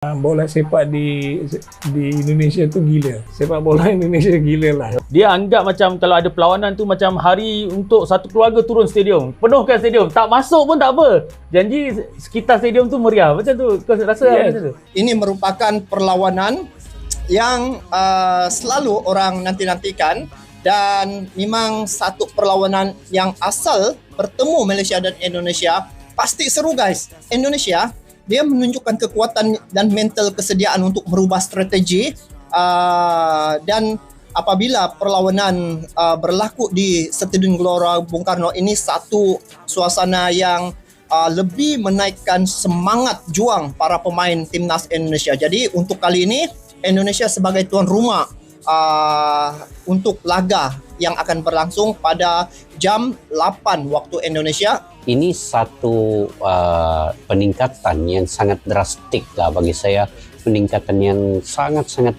Bola sepak di Indonesia tu gila. Sepak bola Indonesia gila lah. Dia anggap macam kalau ada perlawanan tu macam hari untuk satu keluarga turun stadium. Penuhkan stadium. Tak masuk pun tak apa. Janji sekitar stadium tu meriah. Macam tu. Kau rasa macam tu? Ini merupakan perlawanan yang selalu orang nanti-nantikan dan memang satu perlawanan yang asal bertemu Malaysia dan Indonesia pasti seru guys. Indonesia dia menunjukkan kekuatan dan mental kesediaan untuk merubah strategi dan apabila perlawanan berlaku di Stadion Gelora Bung Karno, ini satu suasana yang lebih menaikkan semangat juang para pemain timnas Indonesia. Jadi untuk kali ini Indonesia sebagai tuan rumah untuk laga yang akan berlangsung pada jam 8 waktu Indonesia. Ini satu peningkatan yang sangat drastik lah bagi saya, peningkatan yang sangat-sangat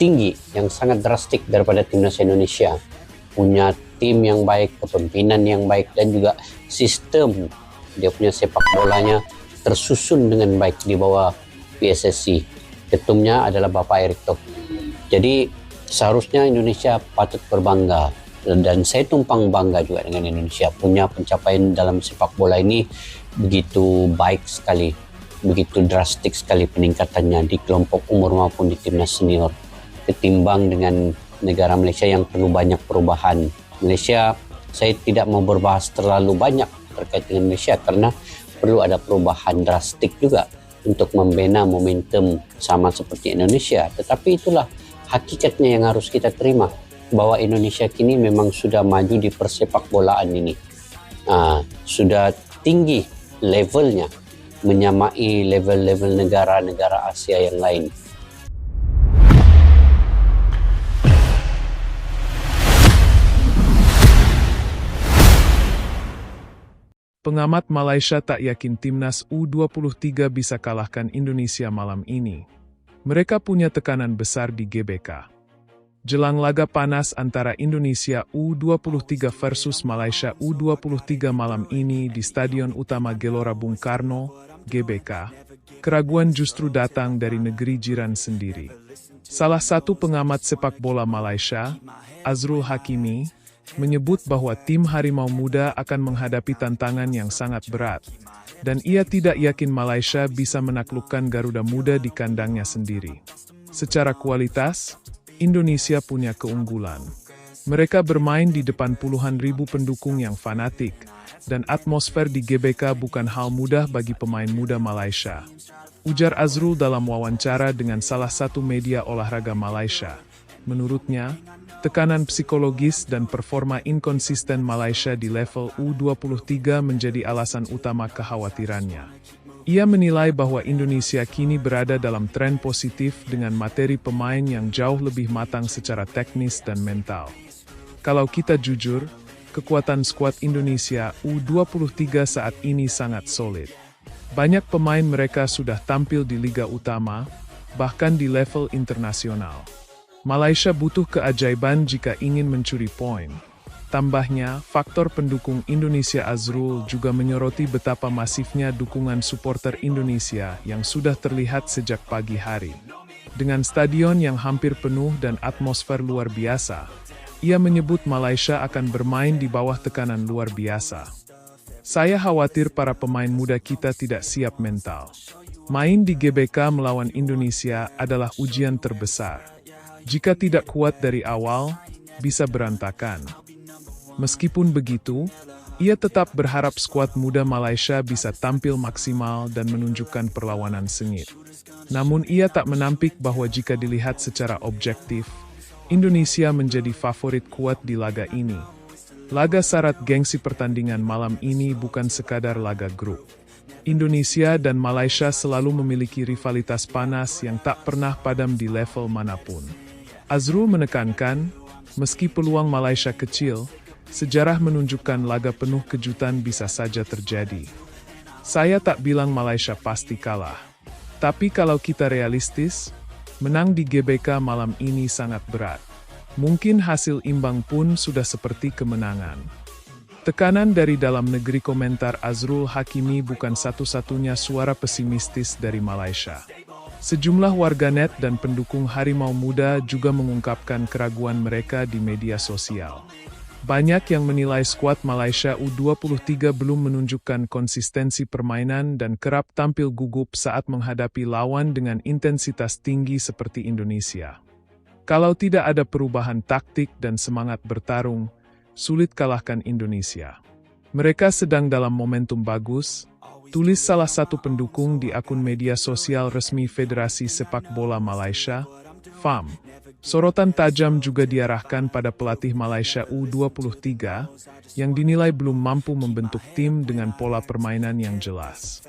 tinggi, yang sangat drastik daripada timnas Indonesia. Punya tim yang baik, kepemimpinan yang baik, dan juga sistem dia punya sepak bolanya tersusun dengan baik di bawah PSSI. Ketumnya adalah Bapak Erick Thohir. Jadi seharusnya Indonesia patut berbangga. Dan saya tumpang bangga juga dengan Indonesia punya pencapaian dalam sepak bola ini begitu baik sekali, begitu drastik sekali peningkatannya di kelompok umur maupun di timnas senior ketimbang dengan negara Malaysia yang perlu banyak perubahan. Malaysia, saya tidak mau berbahas terlalu banyak terkait dengan Malaysia karena perlu ada perubahan drastik juga untuk membina momentum sama seperti Indonesia. Tetapi itulah hakikatnya yang harus kita terima, bahwa Indonesia kini memang sudah maju di persepak bolaan ini. Sudah tinggi levelnya, menyamai level-level negara-negara Asia yang lain. Pengamat Malaysia tak yakin timnas U23 bisa kalahkan Indonesia malam ini. Mereka punya tekanan besar di GBK. Jelang laga panas antara Indonesia U23 versus Malaysia U23 malam ini di Stadion Utama Gelora Bung Karno, GBK, keraguan justru datang dari negeri jiran sendiri. Salah satu pengamat sepak bola Malaysia, Azrul Hakimi, menyebut bahwa tim Harimau Muda akan menghadapi tantangan yang sangat berat, dan ia tidak yakin Malaysia bisa menaklukkan Garuda Muda di kandangnya sendiri. Secara kualitas, Indonesia punya keunggulan. Mereka bermain di depan puluhan ribu pendukung yang fanatik, dan atmosfer di GBK bukan hal mudah bagi pemain muda Malaysia. Ujar Azrul dalam wawancara dengan salah satu media olahraga Malaysia. Menurutnya, tekanan psikologis dan performa inkonsisten Malaysia di level U23 menjadi alasan utama kekhawatirannya. Ia menilai bahwa Indonesia kini berada dalam tren positif dengan materi pemain yang jauh lebih matang secara teknis dan mental. Kalau kita jujur, kekuatan skuad Indonesia U23 saat ini sangat solid. Banyak pemain mereka sudah tampil di liga utama, bahkan di level internasional. Malaysia butuh keajaiban jika ingin mencuri poin. Tambahnya, faktor pendukung Indonesia. Azrul juga menyoroti betapa masifnya dukungan supporter Indonesia yang sudah terlihat sejak pagi hari. Dengan stadion yang hampir penuh dan atmosfer luar biasa, ia menyebut Malaysia akan bermain di bawah tekanan luar biasa. Saya khawatir para pemain muda kita tidak siap mental. Main di GBK melawan Indonesia adalah ujian terbesar. Jika tidak kuat dari awal, bisa berantakan. Meskipun begitu, ia tetap berharap skuad muda Malaysia bisa tampil maksimal dan menunjukkan perlawanan sengit. Namun ia tak menampik bahwa jika dilihat secara objektif, Indonesia menjadi favorit kuat di laga ini. Laga syarat gengsi pertandingan malam ini bukan sekadar laga grup. Indonesia dan Malaysia selalu memiliki rivalitas panas yang tak pernah padam di level manapun. Azrul menekankan, meski peluang Malaysia kecil, sejarah menunjukkan laga penuh kejutan bisa saja terjadi. Saya tak bilang Malaysia pasti kalah. Tapi kalau kita realistis, menang di GBK malam ini sangat berat. Mungkin hasil imbang pun sudah seperti kemenangan. Tekanan dari dalam negeri. Komentar Azrul Hakimi bukan satu-satunya suara pesimistis dari Malaysia. Sejumlah warganet dan pendukung Harimau Muda juga mengungkapkan keraguan mereka di media sosial. Banyak yang menilai skuad Malaysia U23 belum menunjukkan konsistensi permainan dan kerap tampil gugup saat menghadapi lawan dengan intensitas tinggi seperti Indonesia. Kalau tidak ada perubahan taktik dan semangat bertarung, sulit kalahkan Indonesia. Mereka sedang dalam momentum bagus, tulis salah satu pendukung di akun media sosial resmi Federasi Sepak Bola Malaysia, FAM. Sorotan tajam juga diarahkan pada pelatih Malaysia U23 yang dinilai belum mampu membentuk tim dengan pola permainan yang jelas.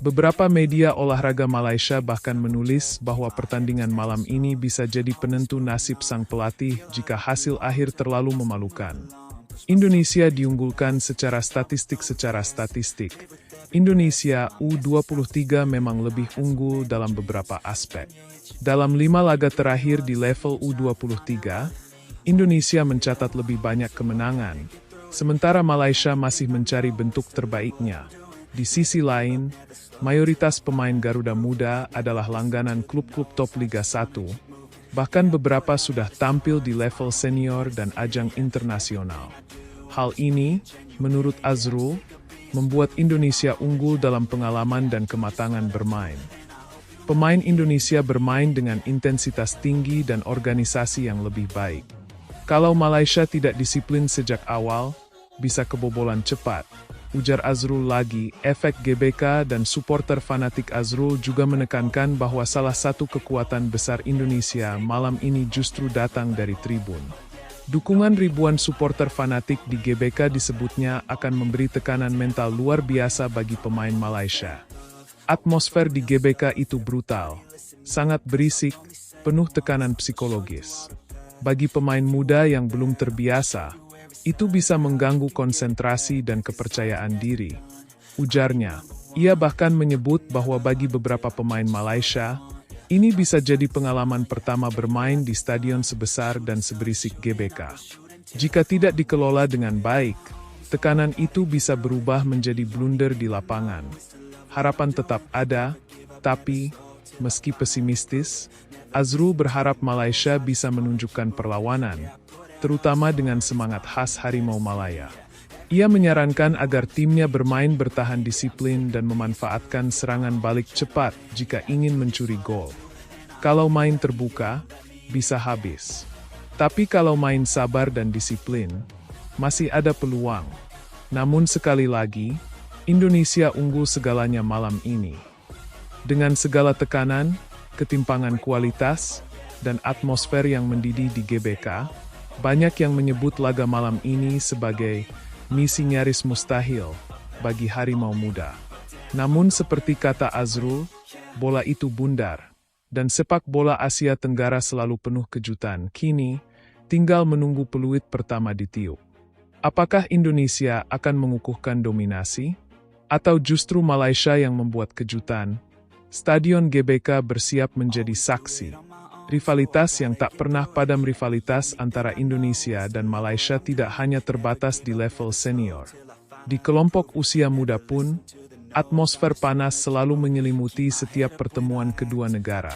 Beberapa media olahraga Malaysia bahkan menulis bahwa pertandingan malam ini bisa jadi penentu nasib sang pelatih jika hasil akhir terlalu memalukan. Indonesia diunggulkan secara statistik. Indonesia U23 memang lebih unggul dalam beberapa aspek. Dalam 5 laga terakhir di level U23, Indonesia mencatat lebih banyak kemenangan, sementara Malaysia masih mencari bentuk terbaiknya. Di sisi lain, mayoritas pemain Garuda Muda adalah langganan klub-klub top Liga 1, bahkan beberapa sudah tampil di level senior dan ajang internasional. Hal ini, menurut Azrul, membuat Indonesia unggul dalam pengalaman dan kematangan bermain. Pemain Indonesia bermain dengan intensitas tinggi dan organisasi yang lebih baik. Kalau Malaysia tidak disiplin sejak awal, bisa kebobolan cepat. Ujar Azrul lagi. Efek GBK dan supporter fanatik. Azrul juga menekankan bahwa salah satu kekuatan besar Indonesia malam ini justru datang dari tribun. Dukungan ribuan supporter fanatik di GBK disebutnya akan memberi tekanan mental luar biasa bagi pemain Malaysia. Atmosfer di GBK itu brutal, sangat berisik, penuh tekanan psikologis. Bagi pemain muda yang belum terbiasa, itu bisa mengganggu konsentrasi dan kepercayaan diri. Ujarnya, ia bahkan menyebut bahwa bagi beberapa pemain Malaysia, ini bisa jadi pengalaman pertama bermain di stadion sebesar dan seberisik GBK. Jika tidak dikelola dengan baik, tekanan itu bisa berubah menjadi blunder di lapangan. Harapan tetap ada, tapi, meski pesimistis, Azrul berharap Malaysia bisa menunjukkan perlawanan, terutama dengan semangat khas Harimau Malaya. Ia menyarankan agar timnya bermain bertahan disiplin dan memanfaatkan serangan balik cepat jika ingin mencuri gol. Kalau main terbuka, bisa habis. Tapi kalau main sabar dan disiplin, masih ada peluang. Namun sekali lagi, Indonesia unggul segalanya malam ini. Dengan segala tekanan, ketimpangan kualitas, dan atmosfer yang mendidih di GBK, banyak yang menyebut laga malam ini sebagai misi nyaris mustahil bagi Harimau Muda. Namun seperti kata Azrul, bola itu bundar, dan sepak bola Asia Tenggara selalu penuh kejutan. Kini, tinggal menunggu peluit pertama ditiup. Apakah Indonesia akan mengukuhkan dominasi? Atau justru Malaysia yang membuat kejutan? Stadion GBK bersiap menjadi saksi. Rivalitas yang tak pernah padam. Rivalitas antara Indonesia dan Malaysia tidak hanya terbatas di level senior. Di kelompok usia muda pun, atmosfer panas selalu menyelimuti setiap pertemuan kedua negara.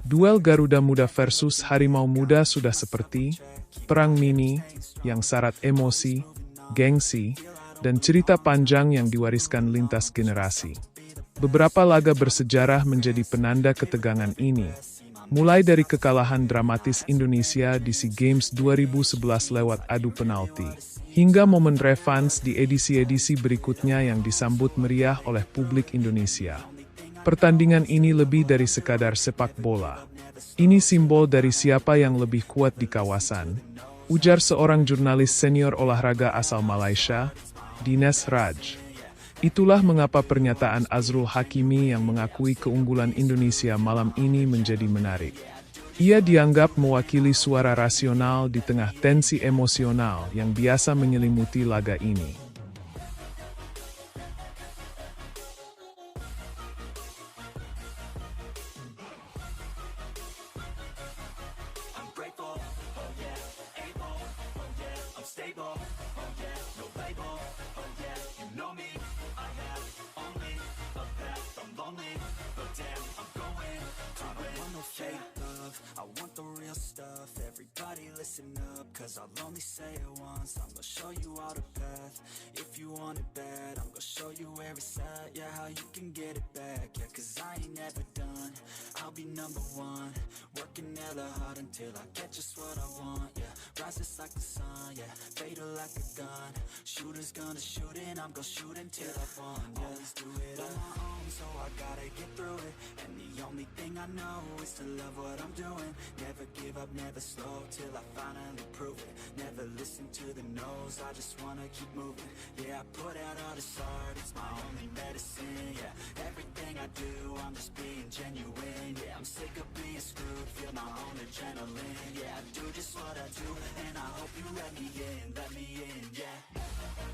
Duel Garuda Muda versus Harimau Muda sudah seperti perang mini yang syarat emosi, gengsi, dan cerita panjang yang diwariskan lintas generasi. Beberapa laga bersejarah menjadi penanda ketegangan ini, mulai dari kekalahan dramatis Indonesia di SEA Games 2011 lewat adu penalti, hingga momen revanse di edisi-edisi berikutnya yang disambut meriah oleh publik Indonesia. Pertandingan ini lebih dari sekadar sepak bola. Ini simbol dari siapa yang lebih kuat di kawasan, ujar seorang jurnalis senior olahraga asal Malaysia, Dinesh Raj. Itulah mengapa pernyataan Azrul Hakimi yang mengakui keunggulan Indonesia malam ini menjadi menarik. Ia dianggap mewakili suara rasional di tengah tensi emosional yang biasa menyelimuti laga ini. Stable, oh yeah, no label. going, but damn, I'm going to win. I don't want no fake love, I want the real stuff. Everybody listen up, cause I'll only say it once. I'm gonna show you all the path. If you want it bad, I'm gonna show you where it's at. Yeah, how you can get it back. Yeah, cause I ain't never done. I'll be number one, working hella hard until I get just what I want. Yeah, rises like the sun, yeah, fatal like a gun. Shooters gonna shoot and I'm gonna shoot until I won. Yeah, always do it on my own, so I gotta get through it. And the only thing I know is to love what I'm doing. Never give up, never slow, till I finally prove it. Never listen to the no's, I just wanna keep moving. Yeah, I put out all this art, it's my only medicine. Yeah, everything I do, I'm just being genuine. Yeah, I'm sick of being screwed, feel my own adrenaline. Yeah, I do just what I do, and I hope you let me in, yeah.